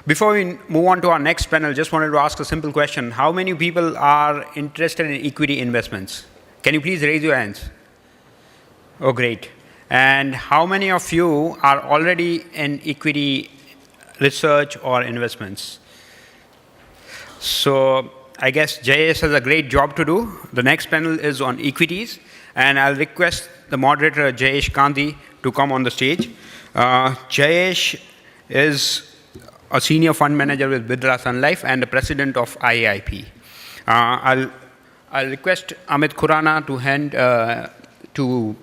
Before we move on to our next panel, just wanted to ask a simple question. How many people are interested in equity investments? Can you please raise your hands? Oh, great. And how many of you are already in equity research or investments? So I guess Jayesh has a great job to do. The next panel is on equities, and I'll request the moderator, Jayesh Gandhi, to come on the stage. Jayesh is a senior fund manager with Bidra Sun Life and the president of IAIP. I'll request Amit Khurana to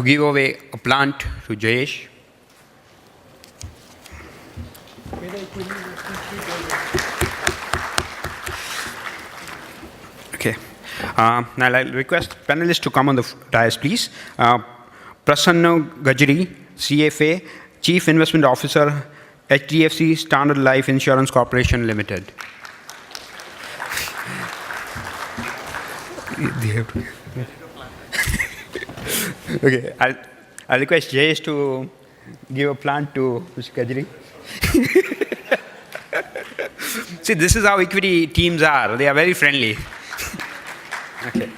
give away a plant to Jayesh. Okay. Now I'll request panelists to come on the dais, please. Prasanna Gajri, CFA, Chief Investment Officer, HDFC Standard Life Insurance Corporation Limited. Okay, I'll request Jayesh to give a plant to Mr. Gajri. See, this is how equity teams are. They are very friendly. Okay.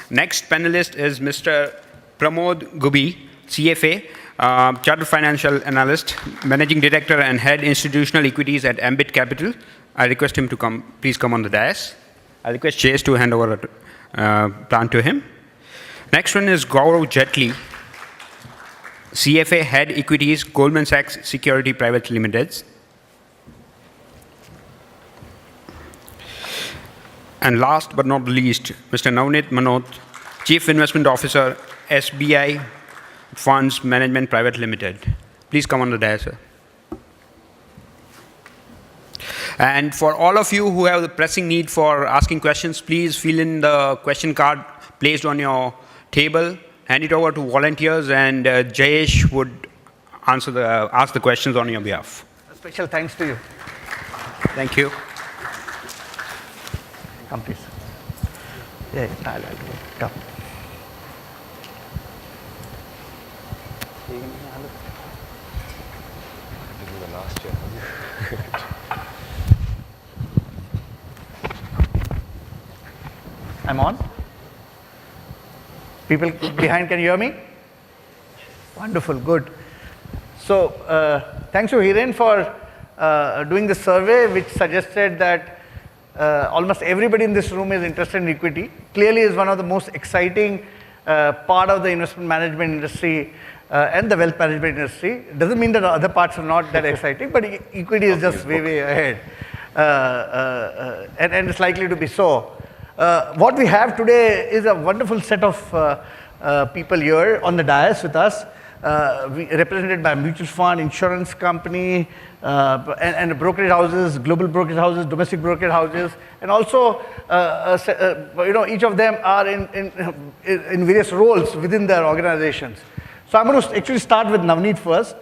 Next panelist is Mr. Pramod Gubi, CFA, Chartered Financial Analyst, Managing Director and Head Institutional Equities at Ambit Capital. I request him to please come on the dais. I request Jayesh to hand over a plant to him. Next one is Gaurav Jetli, CFA Head Equities, Goldman Sachs Security Private Limited. And last but not least, Mr. Navneet Manot, Chief Investment Officer, SBI Funds Management Private Limited. Please come on the dais, sir. And for all of you who have the pressing need for asking questions, please fill in the question card placed on your table, hand it over to volunteers, and Jayesh would ask the questions on your behalf. A special thanks to you. Thank you. Come, please. Yeah, I'll come. This is the last year. I'm on. People behind can hear me? Wonderful, good. So, thanks to Hiren for doing the survey, which suggested that almost everybody in this room is interested in equity. Clearly is one of the most exciting part of the investment management industry and the wealth management industry. It doesn't mean that other parts are not that exciting, but equity is just way ahead. And it's likely to be so. What we have today is a wonderful set of people here on the dais with us, represented by mutual fund, insurance company, and brokerage houses, global brokerage houses, domestic brokerage houses, and also, each of them are in various roles within their organizations. So I'm going to actually start with Navneet first,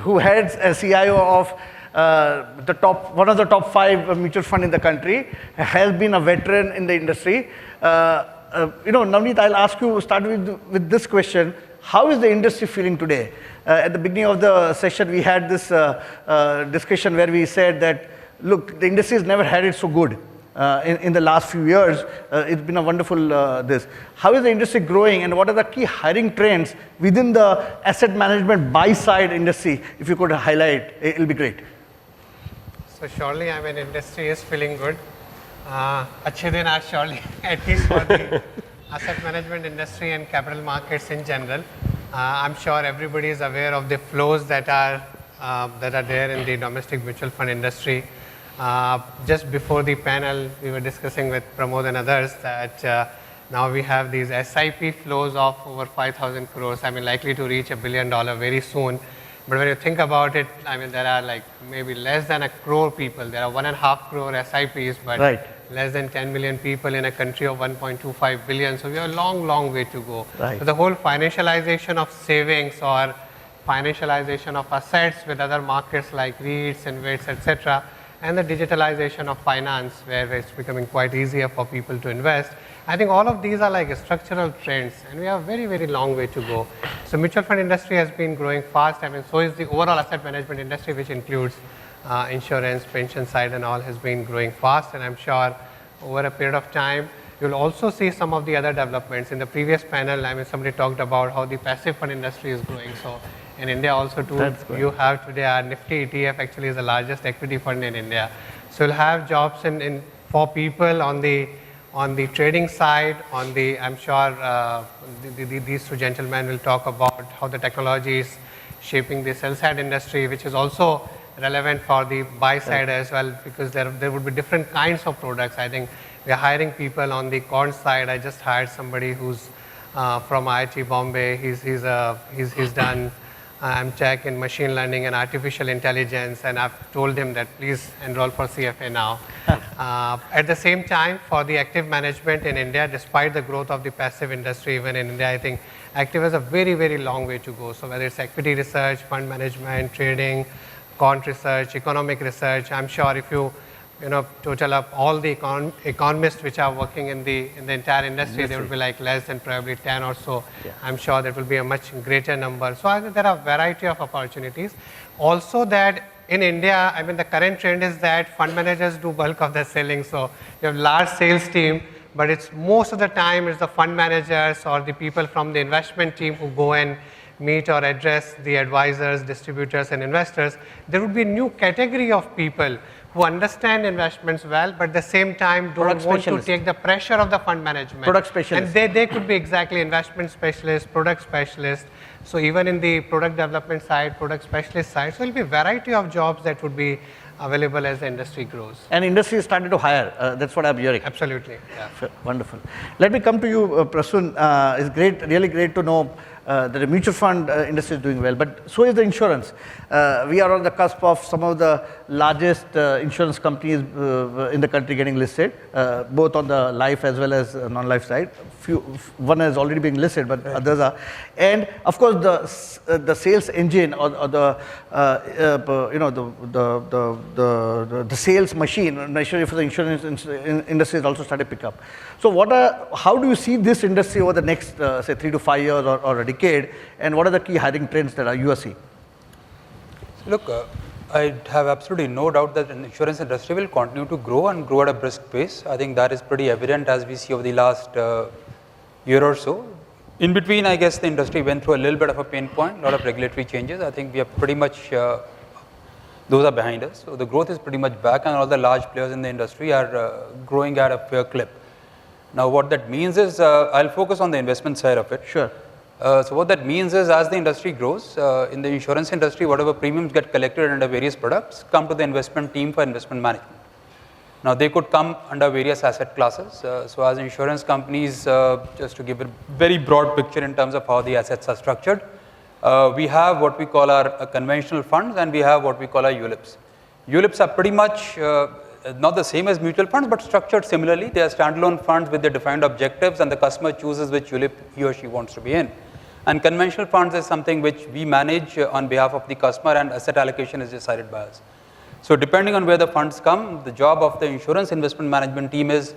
who heads as CIO of one of the top 5 mutual fund in the country, has been a veteran in the industry. Navneet, I'll ask you, start with this question. How is the industry feeling today? At the beginning of the session, we had this discussion where we said that, look, the industry has never had it so good in the last few years. It's been a wonderful this. How is the industry growing, and what are the key hiring trends within the asset management buy-side industry? If you could highlight, it'll be great. So surely, industry is feeling good. Achhe din aaj surely, at least for the asset management industry and capital markets in general. I'm sure everybody is aware of the flows that are there in the domestic mutual fund industry. Just before the panel, we were discussing with Pramod and others that now we have these SIP flows of over 5,000 crores. Likely to reach $1 billion very soon. But when you think about it, there are like maybe less than 1 crore people. There are 1.5 crore SIPs, but less than 10 million people in a country of 1.25 billion. So we have a long way to go. Right. So the whole financialization of savings or financialization of assets with other markets like REITs and WITs, etc., and the digitalization of finance, where it's becoming quite easier for people to invest. I think all of these are like structural trends, and we have a very, very long way to go. So mutual fund industry has been growing fast. I mean, so is the overall asset management industry, which includes insurance, pension side and all, has been growing fast. And I'm sure over a period of time, you'll also see some of the other developments. In the previous panel, I mean, somebody talked about how the passive fund industry is growing. So in India also too, you have today our Nifty ETF actually is the largest equity fund in India. So you'll have jobs for people on the trading side, I'm sure these two gentlemen will talk about how the technology is shaping the sell side industry, which is also relevant for the buy side as well, because there would be different kinds of products. I think we are hiring people on the quant side. I just hired somebody who's from IIT Bombay. He's done tech in machine learning and artificial intelligence, and I've told him that please enroll for CFA now. At the same time, for the active management in India, despite the growth of the passive industry, even in India, I think active has a very, very long way to go. So whether it's equity research, fund management, trading, quant research, economic research, I'm sure if you total up all the economists which are working in the entire industry, there will be like less than probably 10 or so. Yeah. I'm sure that will be a much greater number. So I think there are a variety of opportunities. Also that in India, I mean, the current trend is that fund managers do bulk of the selling. So you have large sales team, but it's most of the time it's the fund managers or the people from the investment team who go and meet or address the advisors, distributors and investors. There would be a new category of people who understand investments well, but at the same time don't want to take the pressure of the fund management. Product specialists. And they could be exactly investment specialists, product specialists. So even in the product development side, product specialist side, so there will be a variety of jobs that would be available as the industry grows. And industry is starting to hire. That's what I'm hearing. Absolutely. Yeah. Wonderful. Let me come to you, Prasun. It's great, really great to know that the mutual fund industry is doing well, but so is the insurance. We are on the cusp of some of the largest insurance companies in the country getting listed, both on the life as well as non-life side. One has already been listed, but others are. And of course, the sales engine or the the sales machine, machinery for the insurance industry has also started to pick up. So how do you see this industry over the next say 3 to 5 years or a decade, and what are the key hiring trends that you are seeing? Look, I have absolutely no doubt that the insurance industry will continue to grow and grow at a brisk pace. I think that is pretty evident as we see over the last year or so. In between, I guess the industry went through a little bit of a pain point, a lot of regulatory changes. I think we are pretty much, those are behind us. So the growth is pretty much back, and all the large players in the industry are growing at a fair clip. Now what that means is, I'll focus on the investment side of it. Sure. So what that means is, as the industry grows, in the insurance industry, whatever premiums get collected under various products come to the investment team for investment management. Now they could come under various asset classes. So as insurance companies, just to give a very broad picture in terms of how the assets are structured, we have what we call our conventional funds, and we have what we call our ULIPs. ULIPs are pretty much not the same as mutual funds, but structured similarly. They are standalone funds with their defined objectives, and the customer chooses which ULIP he or she wants to be in. And conventional funds is something which we manage on behalf of the customer, and asset allocation is decided by us. So depending on where the funds come, the job of the insurance investment management team is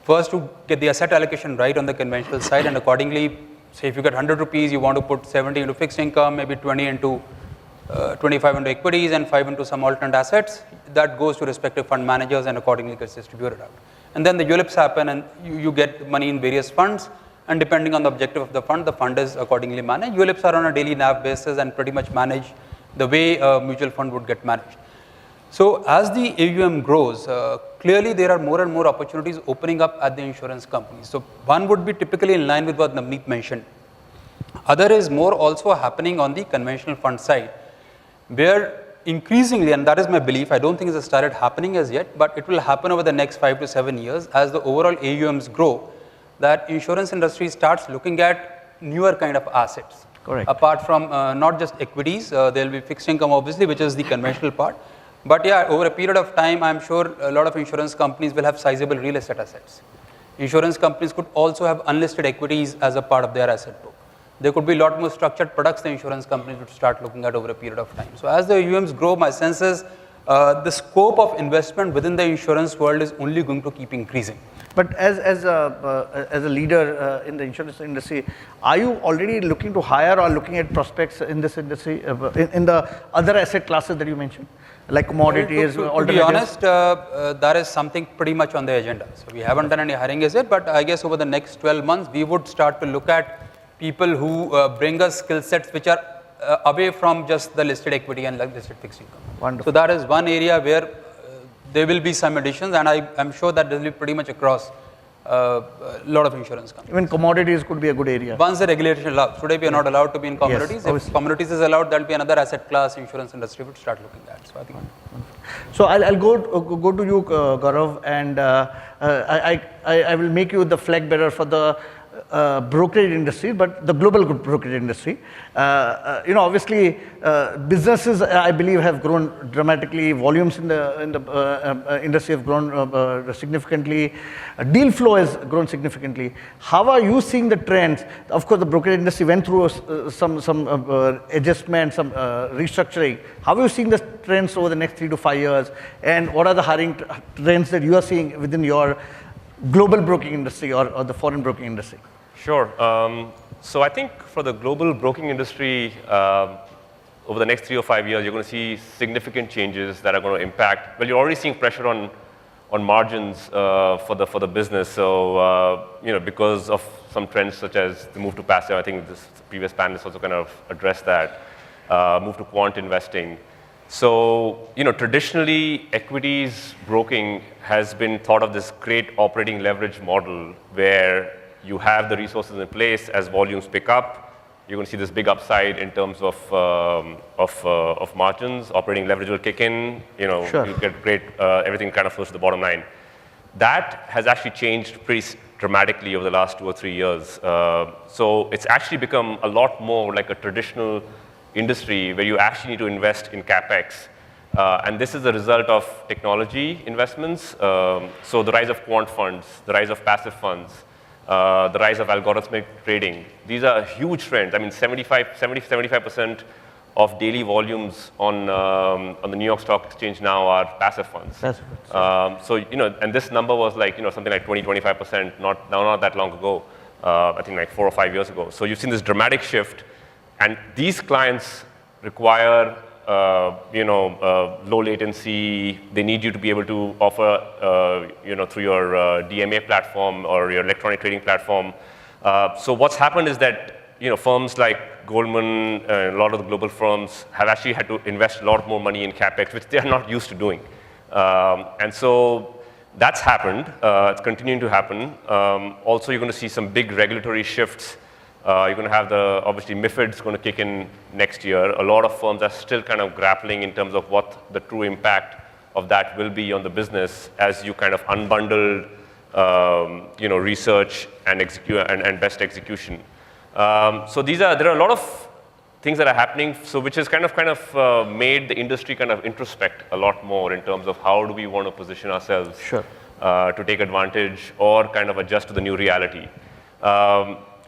first to get the asset allocation right on the conventional side, and accordingly, say if you get 100 rupees, you want to put 70 into fixed income, maybe 20 into 25 into equities and 5 into some alternate assets. That goes to respective fund managers and accordingly gets distributed out. And then the ULIPs happen, and you get money in various funds, and depending on the objective of the fund is accordingly managed. ULIPs are on a daily NAV basis and pretty much manage the way a mutual fund would get managed. So as the AUM grows, clearly there are more and more opportunities opening up at the insurance companies. So one would be typically in line with what Navneet mentioned. Other is more also happening on the conventional fund side, where increasingly, and that is my belief, I don't think it has started happening as yet, but it will happen over the next 5 to 7 years as the overall AUMs grow, that insurance industry starts looking at newer kind of assets. Correct. Apart from not just equities, there will be fixed income obviously, which is the conventional part. But yeah, over a period of time, I'm sure a lot of insurance companies will have sizable real estate assets. Insurance companies could also have unlisted equities as a part of their asset book. There could be a lot more structured products the insurance companies would start looking at over a period of time. So as the AUMs grow, my sense is the scope of investment within the insurance world is only going to keep increasing. But as a leader in the insurance industry, are you already looking to hire or looking at prospects in this industry, in the other asset classes that you mentioned, like commodities, To be honest, that is something pretty much on the agenda. So we haven't done any hiring as yet, but I guess over the next 12 months, we would start to look at people who bring us skill sets which are away from just the listed equity and listed fixed income. Wonderful. So that is one area where there will be some additions, and I'm sure that will be pretty much across a lot of insurance companies. Even commodities could be a good area. Once the regulation allows. Today we are not allowed to be in commodities. Yes, if commodities is allowed, that will be another asset class insurance industry would start looking at. So I think. So I'll go to you, Gaurav, and I will make you the flag bearer for the brokerage industry, but the global brokerage industry. Obviously, businesses, I believe, have grown dramatically. Volumes in the industry have grown significantly. Deal flow has grown significantly. How are you seeing the trends? Of course, the brokerage industry went through some adjustment, some restructuring. How are you seeing the trends over the next 3 to 5 years? And what are the hiring trends that you are seeing within your global broking industry or the foreign broking industry? Sure. So I think for the global broking industry, over the next 3 or 5 years, you're going to see significant changes that are going to impact. Well, you're already seeing pressure on margins for the business. So because of some trends such as the move to passive, I think this previous panelist also kind of addressed that. Move to quant investing. So, traditionally, equities broking has been thought of this great operating leverage model where you have the resources in place. As volumes pick up, you're going to see this big upside in terms of margins. Operating leverage will kick in. Sure. You get great. Everything kind of flows to the bottom line. That has actually changed pretty dramatically over the last 2 or 3 years. So it's actually become a lot more like a traditional industry where you actually need to invest in capex, and this is a result of technology investments. So the rise of quant funds, the rise of passive funds, the rise of algorithmic trading. These are huge trends. I mean, 75% of daily volumes on the New York Stock Exchange now are passive funds. Passive funds. So and this number was like something like 20-25% not that long ago. I think like 4 or 5 years ago. So you've seen this dramatic shift. And these clients require, low latency. They need you to be able to offer, through your DMA platform or your electronic trading platform. So what's happened is that, firms like Goldman, a lot of the global firms have actually had to invest a lot more money in capex, which they are not used to doing. And so that's happened. It's continuing to happen. Also, you're going to see some big regulatory shifts. You're going to have obviously MiFID is going to kick in next year. A lot of firms are still kind of grappling in terms of what the true impact of that will be on the business as you kind of unbundle, research and and best execution. So there are a lot of things that are happening. So which has kind of made the industry kind of introspect a lot more in terms of how do we want to position ourselves to take advantage or kind of adjust to the new reality.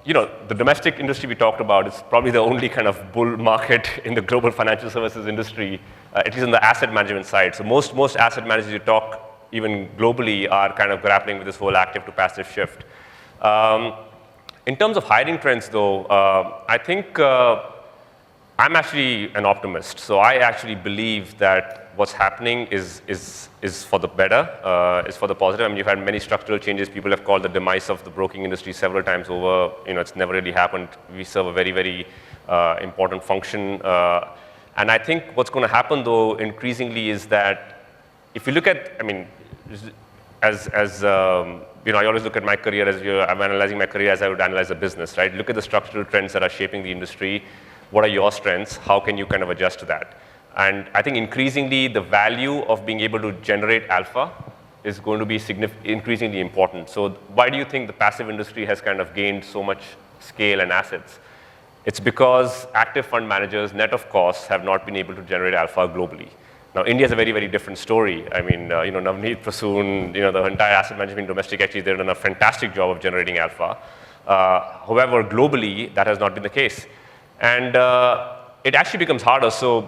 The domestic industry we talked about is probably the only kind of bull market in the global financial services industry, at least on the asset management side. So most asset managers you talk, even globally, are kind of grappling with this whole active to passive shift. In terms of hiring trends, though, I think I'm actually an optimist. So I actually believe that what's happening is for the better, is for the positive. I mean, you've had many structural changes. People have called the demise of the broking industry several times over. It's never really happened. We serve a very, very important function. And I think what's going to happen, though, increasingly is that if you look at, I mean, I always look at my career I'm analyzing my career as I would analyze a business, right? Look at the structural trends that are shaping the industry. What are your strengths? How can you kind of adjust to that? And I think increasingly the value of being able to generate alpha is going to be increasingly important. So why do you think the passive industry has kind of gained so much scale and assets? It's because active fund managers, net of costs, have not been able to generate alpha globally. Now, India is a very, very different story. I mean, Navneet, Prasoon, the entire asset management domestic, actually, they've done a fantastic job of generating alpha. However, globally, that has not been the case. And it actually becomes harder. So,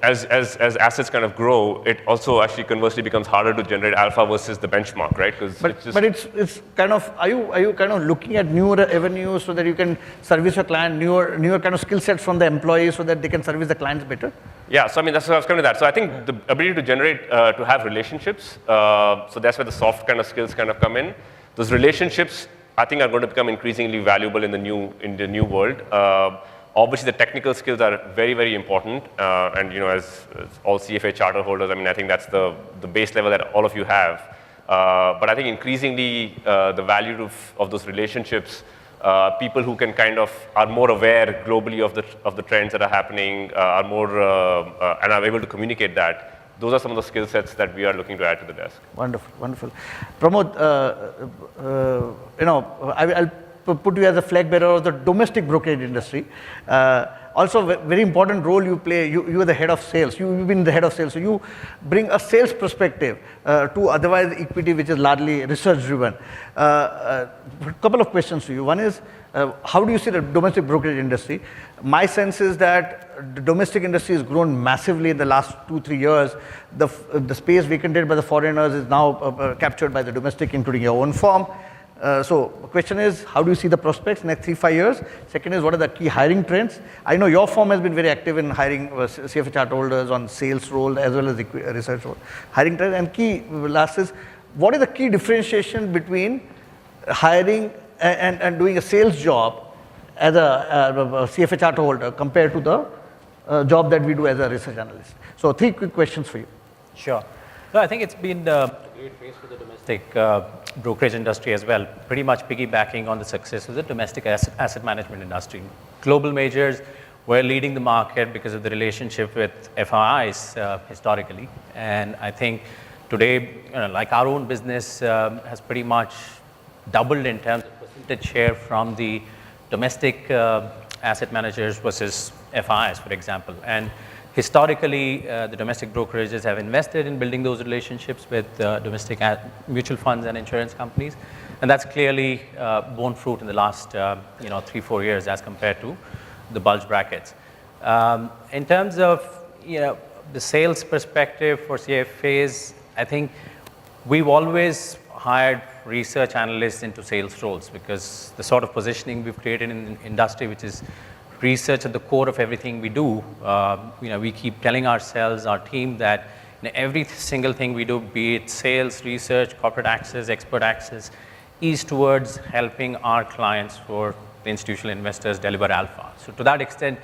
as assets kind of grow, it also actually conversely becomes harder to generate alpha versus the benchmark, right? But it's kind of, are you kind of looking at newer avenues so that you can service your client, newer kind of skill sets from the employees so that they can service the clients better? Yeah, so I mean, that's what I was coming to that. So I think the ability to generate, to have relationships, so that's where the soft kind of skills kind of come in. Those relationships, I think, are going to become increasingly valuable in the new world. Obviously, the technical skills are very, very important, and as all CFA charter holders, I mean, I think that's the base level that all of you have. But I think increasingly, the value of those relationships, people who can kind of are more aware globally of the trends that are happening, are more and are able to communicate that. Those are some of the skill sets that we are looking to add to the desk. Wonderful, wonderful. Pramod, I'll put you as a flag bearer of the domestic brokerage industry. Also, very important role you play. You are the head of sales. You've been the head of sales, so you bring a sales perspective to otherwise equity, which is largely research driven. A couple of questions to you. One is, how do you see the domestic brokerage industry? My sense is that the domestic industry has grown massively in the last 2-3 years. The space vacated by the foreigners is now captured by the domestic, including your own firm. So the question is, how do you see the prospects next 3-5 years? Second is, what are the key hiring trends? I know your firm has been very active in hiring CFA charter holders on sales role as well as research role. Hiring trends, and key last is, what is the key differentiation between hiring and doing a sales job as a CFA charter holder compared to the job that we do as a research analyst? So 3 quick questions for you. Sure. No, I think it's been a great phase for the domestic brokerage industry as well, pretty much piggybacking on the success of the domestic asset management industry. Global majors were leading the market because of the relationship with FIIs historically. And I think today, like our own business has pretty much doubled in terms of percentage share from the domestic asset managers versus FIIs, for example. And historically, the domestic brokerages have invested in building those relationships with domestic mutual funds and insurance companies, and that's clearly borne fruit in the last 3-4 years as compared to the bulge brackets. In terms of the sales perspective for CFAs, I think we've always hired research analysts into sales roles because the sort of positioning we've created in the industry, which is research at the core of everything we do. We keep telling ourselves, our team, that every single thing we do, be it sales, research, corporate access, expert access, is towards helping our clients, for the institutional investors, deliver alpha. So to that extent,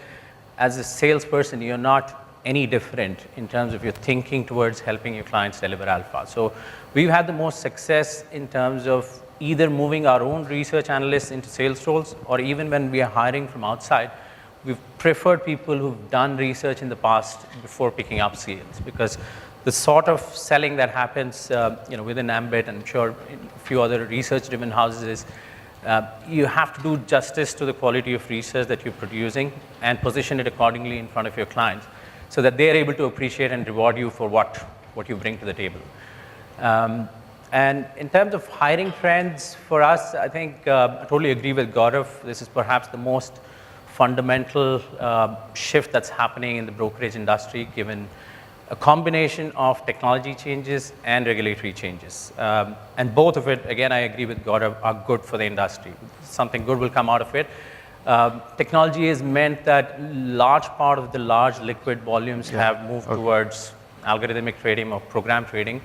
as a salesperson, you're not any different in terms of your thinking towards helping your clients deliver alpha. So we've had the most success in terms of either moving our own research analysts into sales roles, or even when we are hiring from outside, we've preferred people who've done research in the past before picking up sales, because the sort of selling that happens within Ambit, and I'm sure a few other research-driven houses, is you have to do justice to the quality of research that you're producing and position it accordingly in front of your clients so that they're able to appreciate and reward you for what you bring to the table. And in terms of hiring trends for us, I think I totally agree with Gaurav. This is perhaps the most fundamental shift that's happening in the brokerage industry, given a combination of technology changes and regulatory changes. And both of it, again, I agree with Gaurav, are good for the industry. Something good will come out of it. Technology has meant that large part of the large liquid volumes have moved towards algorithmic trading or program trading,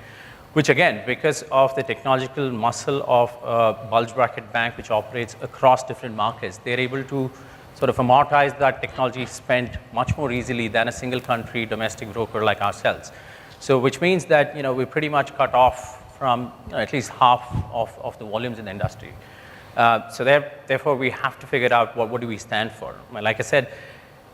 which again, because of the technological muscle of a bulge bracket bank which operates across different markets, they're able to sort of amortize that technology spent much more easily than a single country domestic broker like ourselves. So which means that we're pretty much cut off from at least half of the volumes in the industry. So therefore we have to figure out what do we stand for. Like I said,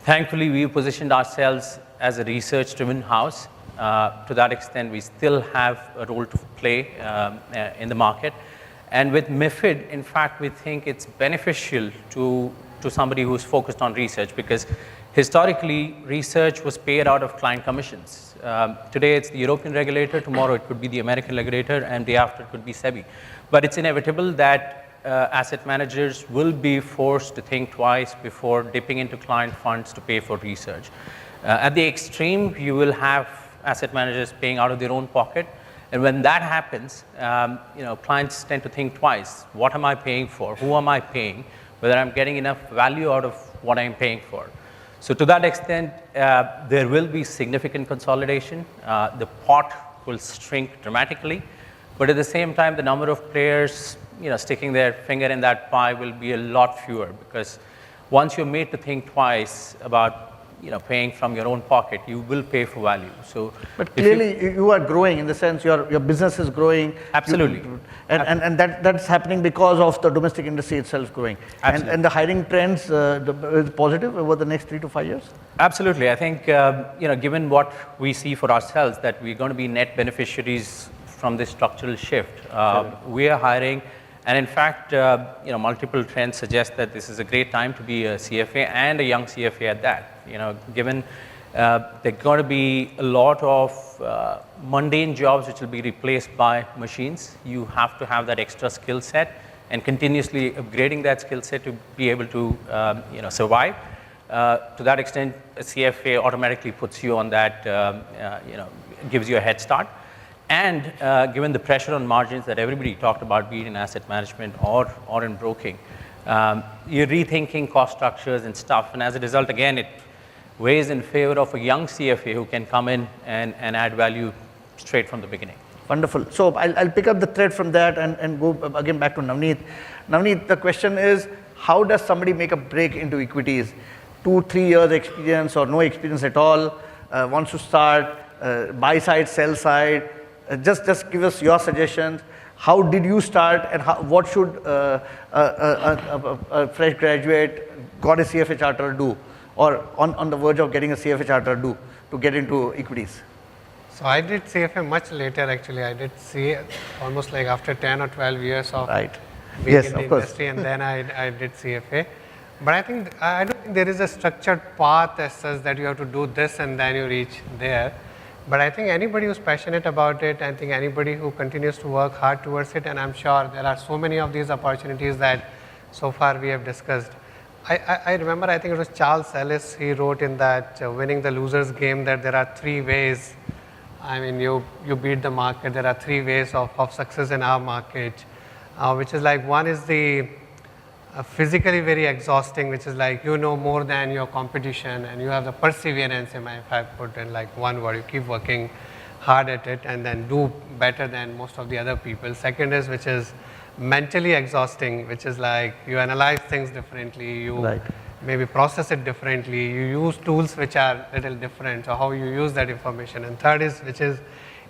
thankfully we've positioned ourselves as a research-driven house. To that extent, we still have a role to play in the market. And with MiFID, in fact, we think it's beneficial to somebody who's focused on research, because historically, research was paid out of client commissions. Today, it's the European regulator. Tomorrow, it could be the American regulator. And day after, it could be SEBI. But it's inevitable that asset managers will be forced to think twice before dipping into client funds to pay for research. At the extreme, you will have asset managers paying out of their own pocket. And when that happens, clients tend to think twice. What am I paying for? Who am I paying? Whether I'm getting enough value out of what I'm paying for. So to that extent, there will be significant consolidation. The pot will shrink dramatically. But at the same time, the number of players sticking their finger in that pie will be a lot fewer, because once you're made to think twice about paying from your own pocket, you will pay for value. So, but clearly you are growing, in the sense your business is growing. Absolutely. And that's happening because of the domestic industry itself growing. Absolutely. And the hiring trends is positive over the next 3 to 5 years? Absolutely. I think given what we see for ourselves, that we're going to be net beneficiaries from this structural shift. We are hiring. And in fact, multiple trends suggest that this is a great time to be a CFA, and a young CFA at that. Given there are going to be a lot of mundane jobs which will be replaced by machines, you have to have that extra skill set and continuously upgrading that skill set to be able to survive. To that extent, a CFA automatically puts you on that, gives you a head start. And given the pressure on margins that everybody talked about, be it in asset management or in broking, you're rethinking cost structures and stuff. And as a result, again, it weighs in favor of a young CFA who can come in and add value straight from the beginning. Wonderful. So I'll pick up the thread from that and go again back to Navneet. Navneet, the question is, how does somebody make a break into equities? 2-3 years experience or no experience at all, wants to start, buy side, sell side. Just give us your suggestions. How did you start, and what should a fresh graduate got a CFA charter do, or on the verge of getting a CFA charter do to get into equities? So I did CFA much later actually. I did CFA almost like after 10 or 12 years of being in the industry, and then I did CFA. But I don't think there is a structured path as such that you have to do this and then you reach there. But I think anybody who's passionate about it, I think anybody who continues to work hard towards it, and I'm sure there are so many of these opportunities that so far we have discussed. I remember, I think it was Charles Ellis, he wrote in that Winning the Loser's Game that there are 3 ways. I mean, you beat the market. There are 3 ways of success in our market, which is like, one is the physically very exhausting, which is like more than your competition, and you have the perseverance, if I put in like one word, you keep working hard at it and then do better than most of the other people. Second is, which is mentally exhausting, which is like you analyze things differently, you maybe process it differently, you use tools which are a little different, so how you use that information. And third is, which is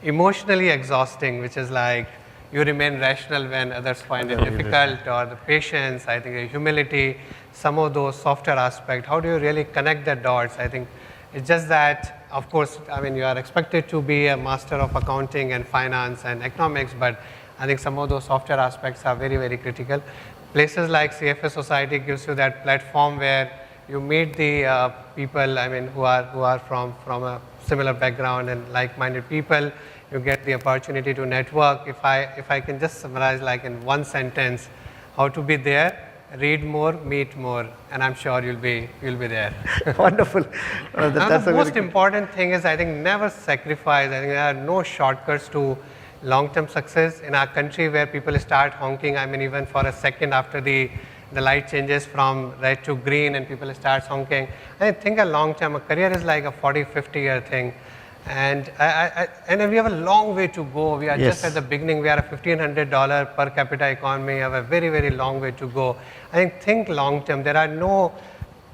emotionally exhausting, which is like you remain rational when others find it difficult, or the patience, I think the humility, some of those softer aspects. How do you really connect the dots? I think it's just that, of course, I mean, you are expected to be a master of accounting and finance and economics, but I think some of those softer aspects are very, very critical. Places like CFA Society gives you that platform where you meet the people, I mean, who are from a similar background and like-minded people. You get the opportunity to network. If I can just summarize like in one sentence, how to be there: read more, meet more, and I'm sure you'll be there. Wonderful. Now the most important thing is, I think, never sacrifice. I think there are no shortcuts to long-term success in our country, where people start honking, I mean, even for a second after the light changes from red to green and people start honking. I think a long-term, a career is like a 40-50 year thing. And we have a long way to go. We are just at the beginning. We are a $1,500 per capita economy. We have a very, very long way to go. I think long term. There are no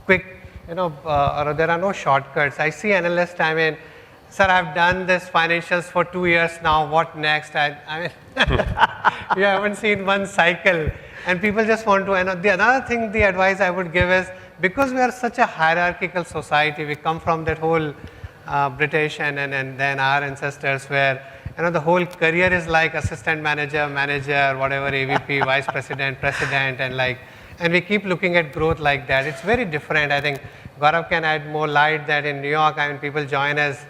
quick, or there are no shortcuts. I see analysts, I mean, sir, I've done this financials for 2 years now. What next? I mean, you haven't seen one cycle, and people just want to. And the another thing, the advice I would give is, because we are such a hierarchical society, we come from that whole British and then our ancestors, where the whole career is like assistant manager, whatever, AVP, vice president, president, and we keep looking at growth like that. It's very different. I think Gaurav can add more light that in New York, I mean, people join as,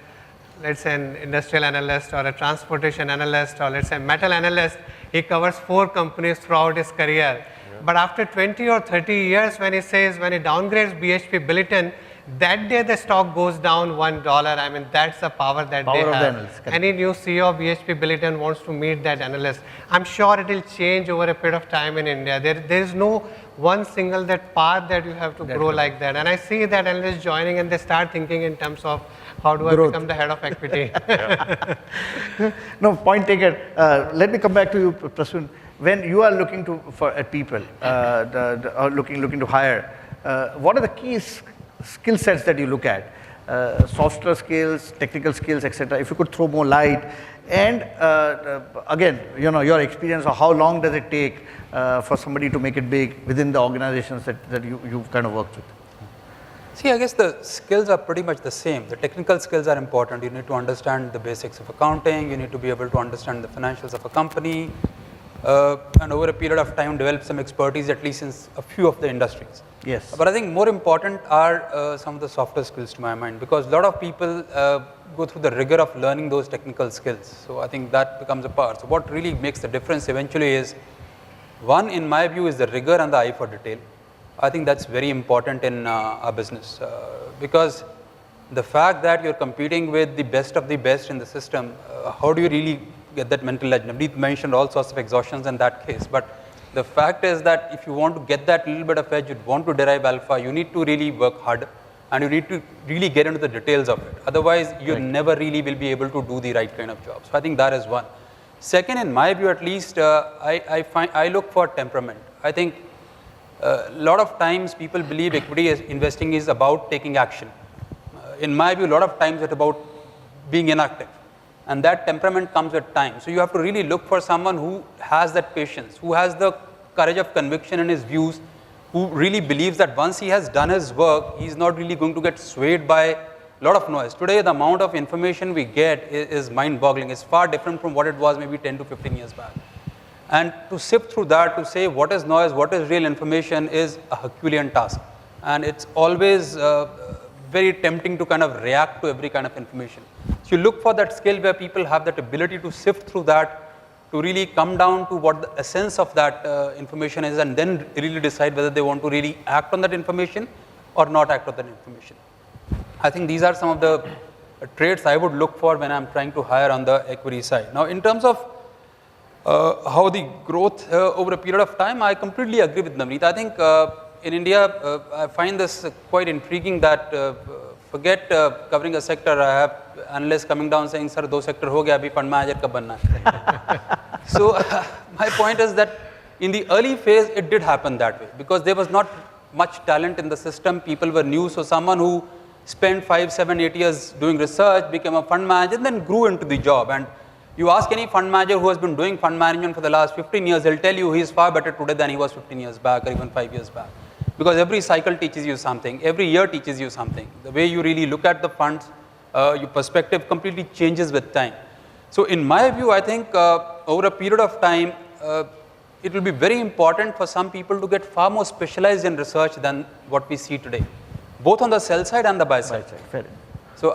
let's say, an industrial analyst or a transportation analyst, or let's say metal analyst. He covers 4 companies throughout his career. But after 20 or 30 years, when he downgrades BHP Billiton, that day the stock goes down $1. I mean, that's the power that Power they of the have. analyst, correct. Any new CEO of BHP Billiton wants to meet that analyst. I'm sure it will change over a period of time in India. There is no one single that path that you have to grow like that. And I see that analysts joining and they start thinking in terms of how do Growth. I become the head of equity. No, point taken. Let me come back to you, Prasun. When you are looking at people, looking to hire, what are the key skill sets that you look at? Softer skills, technical skills, etc. If you could throw more light. And again, your experience, or how long does it take for somebody to make it big within the organizations that you've kind of worked with? See, I guess the skills are pretty much the same. The technical skills are important. You need to understand the basics of accounting. You need to be able to understand the financials of a company. And over a period of time, develop some expertise, at least in a few of the industries. Yes. But I think more important are some of the softer skills to my mind, because a lot of people go through the rigor of learning those technical skills. So I think that becomes a part. So what really makes the difference eventually is, one, in my view, is the rigor and the eye for detail. I think that's very important in our business, because the fact that you're competing with the best of the best in the system, how do you really get that mental edge? Nabdeep mentioned all sorts of exhaustions in that case, but the fact is that if you want to get that little bit of edge, you want to derive alpha, you need to really work hard and you need to really get into the details of it. Otherwise, you never really will be able to do the right kind of job. So I think that is one. Second, in my view at least, I look for temperament. I think a lot of times people believe equity investing is about taking action. In my view, a lot of times it's about being inactive. And that temperament comes with time. So you have to really look for someone who has that patience, who has the courage of conviction in his views, who really believes that once he has done his work, he's not really going to get swayed by a lot of noise. Today, the amount of information we get is mind-boggling. It's far different from what it was maybe 10 to 15 years back. And to sift through that, to say what is noise, what is real information is a Herculean task. And it's always very tempting to kind of react to every kind of information. So you look for that skill where people have that ability to sift through that, to really come down to what the essence of that information is, and then really decide whether they want to really act on that information or not act on that information. I think these are some of the traits I would look for when I'm trying to hire on the equity side. Now, in terms of how the growth over a period of time, I completely agree with Navneet. I think in India, I find this quite intriguing that forget covering a sector, I have analysts coming down saying, sir, 2 sector ho gaya, abhi fund manager kab banna hai? So my point is that in the early phase, it did happen that way, because there was not much talent in the system. People were new. So someone who spent 5, 7, 8 years doing research, became a fund manager, and then grew into the job. And you ask any fund manager who has been doing fund management for the last 15 years, he'll tell you he's far better today than he was 15 years back or even 5 years back. Because every cycle teaches you something, every year teaches you something. The way you really look at the funds, your perspective completely changes with time. So in my view, I think over a period of time, it will be very important for some people to get far more specialized in research than what we see today, both on the sell side and the buy side. Fair enough. So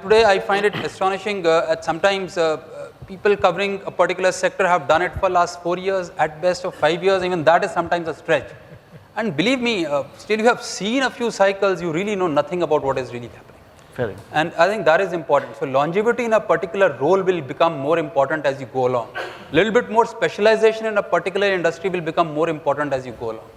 today I find it astonishing at sometimes people covering a particular sector have done it for last 4 years, at best of 5 years, even that is sometimes a stretch. And believe me, still you have seen a few cycles, you really know nothing about what is really happening. Fair enough. And I think that is important. So longevity in a particular role will become more important as you go along. Little bit more specialization in a particular industry will become more important as you go along.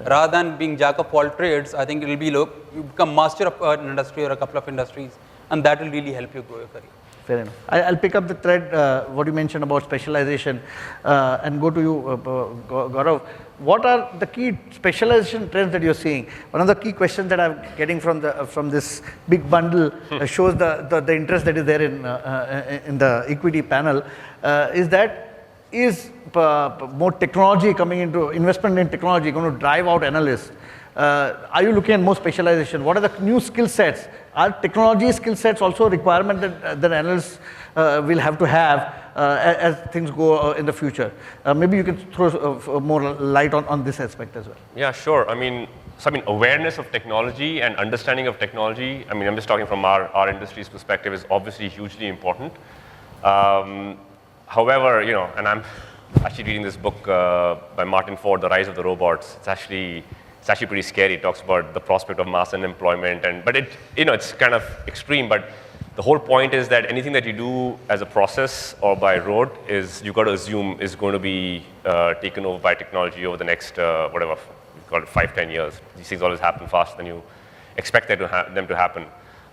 Rather than being jack of all trades, I think it will be, you become master of an industry or a couple of industries, and that will really help you grow your career. Fair enough. I'll pick up the thread, what you mentioned about specialization, and go to you, Gaurav. What are the key specialization trends that you're seeing? One of the key questions that I'm getting from this big bundle shows the interest that is there in the equity panel, is more technology coming into investment in technology going to drive out analysts? Are you looking at more specialization? What are the new skill sets? Are technology skill sets also a requirement that analysts will have to have as things go in the future? Maybe you can throw more light on this aspect as well. Yeah, sure. I mean, awareness of technology and understanding of technology, I mean, I'm just talking from our industry's perspective, is obviously hugely important. However, and I'm actually reading this book by Martin Ford, The Rise of the Robots. It's actually pretty scary. It talks about the prospect of mass unemployment, but it's kind of extreme. But the whole point is that anything that you do as a process or by rote is you've got to assume is going to be taken over by technology over the next whatever, we've got 5-10 years. These things always happen faster than you expect them to happen.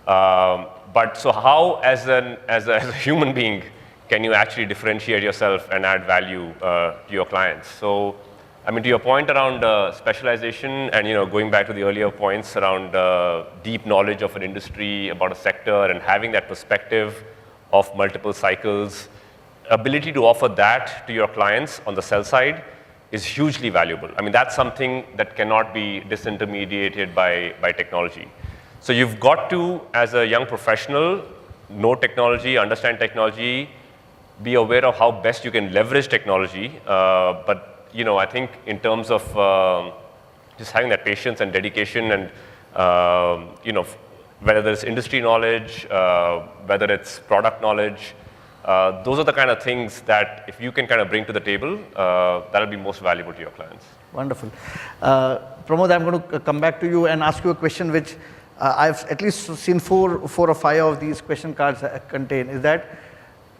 But so how, as a human being, can you actually differentiate yourself and add value to your clients? So, I mean, to your point around specialization and going back to the earlier points around deep knowledge of an industry, about a sector, and having that perspective of multiple cycles, ability to offer that to your clients on the sell side is hugely valuable. I mean, that's something that cannot be disintermediated by technology. So you've got to, as a young professional, know technology, understand technology, be aware of how best you can leverage technology, but I think in terms of just having that patience and dedication and, whether it's industry knowledge, whether it's product knowledge, those are the kind of things that if you can kind of bring to the table, that'll be most valuable to your clients. Wonderful. Pramod, I'm going to come back to you and ask you a question which I've at least seen four or five of these question cards contain, is that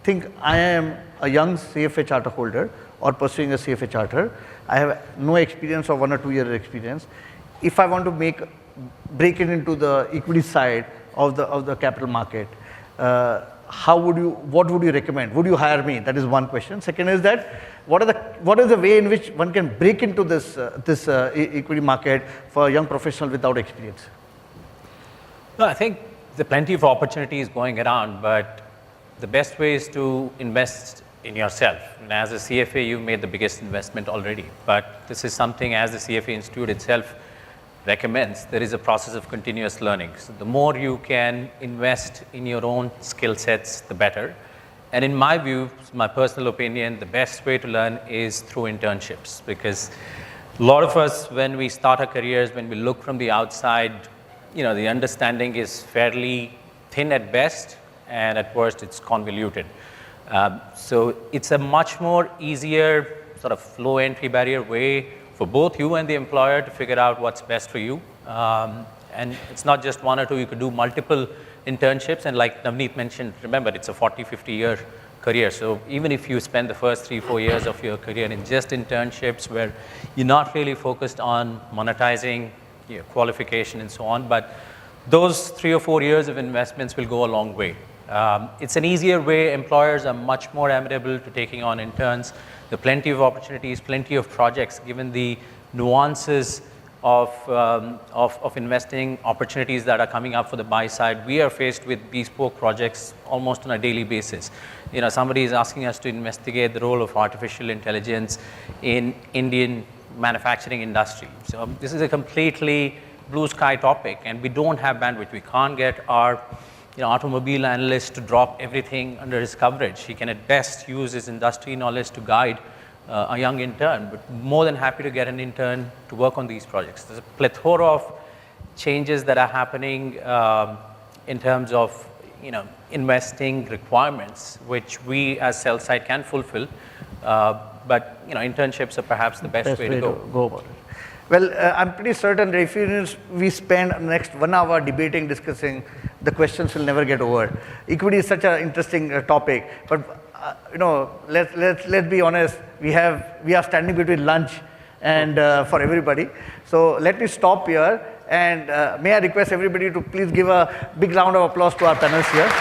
think I am a young CFA charter holder or pursuing a CFA charter. I have no experience or 1 or 2 years experience. If I want to break it into the equity side of the capital market, what would you recommend? Would you hire me? That is one question. Second is that what is the way in which one can break into this equity market for a young professional without experience? No, I think there are plenty of opportunities going around, but the best way is to invest in yourself. And as a CFA, you've made the biggest investment already. But this is something, as the CFA Institute itself recommends, there is a process of continuous learning. So the more you can invest in your own skill sets, the better. And in my view, my personal opinion, the best way to learn is through internships. Because a lot of us, when we start our careers, when we look from the outside, the understanding is fairly thin at best, and at worst, it's convoluted. So it's a much more easier sort of low entry barrier way for both you and the employer to figure out what's best for you. And it's not just 1 or 2, you could do multiple internships. And like Navneet mentioned, remember, it's a 40, 50-year career. So even if you spend the first 3-4 years of your career in just internships where you're not really focused on monetizing qualification and so on, but those 3 or 4 years of investments will go a long way. It's an easier way. Employers are much more amenable to taking on interns. There are plenty of opportunities, plenty of projects, given the nuances of investing opportunities that are coming up for the buy side. We are faced with bespoke projects almost on a daily basis. Somebody is asking us to investigate the role of artificial intelligence in Indian manufacturing industry. So this is a completely blue sky topic, and we don't have bandwidth. We can't get our automobile analyst to drop everything under his coverage. He can at best use his industry knowledge to guide a young intern, but more than happy to get an intern to work on these projects. There's a plethora of changes that are happening in terms of investing requirements, which we as sell side can fulfill. But internships are perhaps the best way to go about it. Well, I'm pretty certain that if we spend the next 1 hour debating, discussing, the questions will never get over. Equity is such an interesting topic, but let's be honest. We are standing between lunch and for everybody. So let me stop here, and may I request everybody to please give a big round of applause to our panelists here.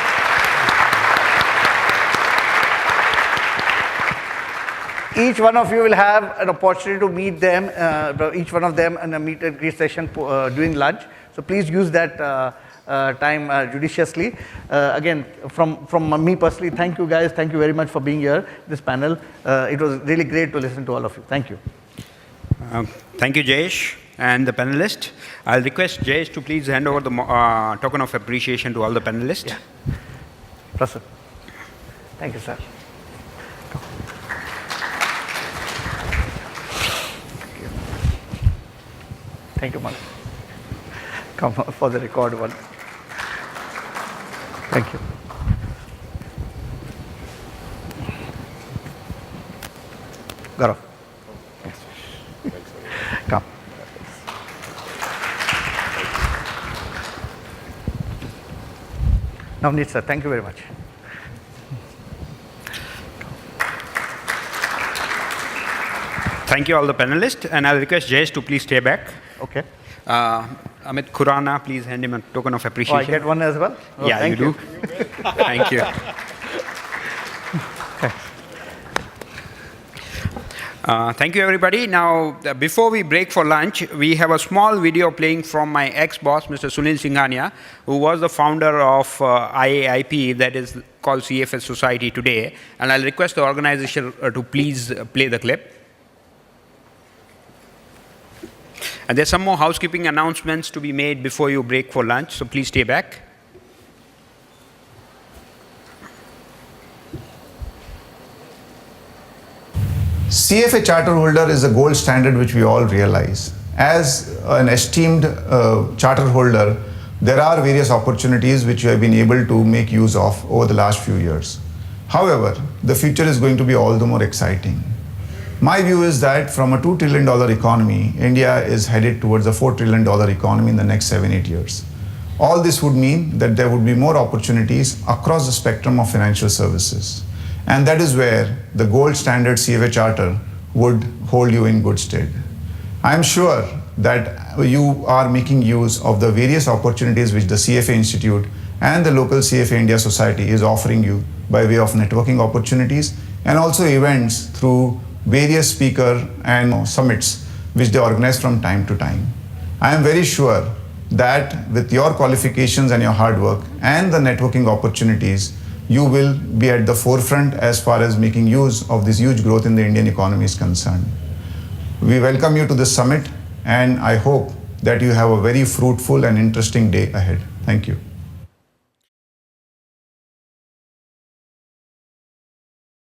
Each one of you will have an opportunity to meet them, each one of them in a meet and greet session during lunch. So please use that time judiciously. Again, from me personally, thank you guys. Thank you very much for being here, this panel. It was really great to listen to all of you. Thank you. Thank you, Jayesh and the panelists. I'll request Jayesh to please hand over the token of appreciation to all the panelists. Yeah. Prasad. Thank you, sir. Thank you, Manu. Come for the record one. Thank you. Gaurav. Come. Navneet sir, thank you very much. Thank you all the panelists, and I'll request Jayesh to please stay back. Okay. Amit Khurana, please hand him a token of Oh, I appreciation. get one as well? Oh, Yeah, thank you do. Thank you. Thank you, everybody. Now, before we break for lunch, we have a small video playing from my ex-boss, Mr. Sunil Singhania, who was the founder of IAIP, that is called CFA Society today. And I'll request the organization to please play the clip. And there's some more housekeeping announcements to be made before you break for lunch, so please stay back. CFA charter holder is a gold standard which we all realize. As an esteemed charter holder, there are various opportunities which you have been able to make use of over the last few years. However, the future is going to be all the more exciting. My view is that from a $2 trillion economy, India is headed towards a $4 trillion economy in the next 7-8 years. All this would mean that there would be more opportunities across the spectrum of financial services. And that is where the gold standard CFA charter would hold you in good stead. I am sure that you are making use of the various opportunities which the CFA Institute and the local CFA India Society is offering you by way of networking opportunities and also events through various speaker and summits which they organize from time to time. I am very sure that with your qualifications and your hard work and the networking opportunities, you will be at the forefront as far as making use of this huge growth in the Indian economy is concerned. We welcome you to this summit, and I hope that you have a very fruitful and interesting day ahead. Thank you.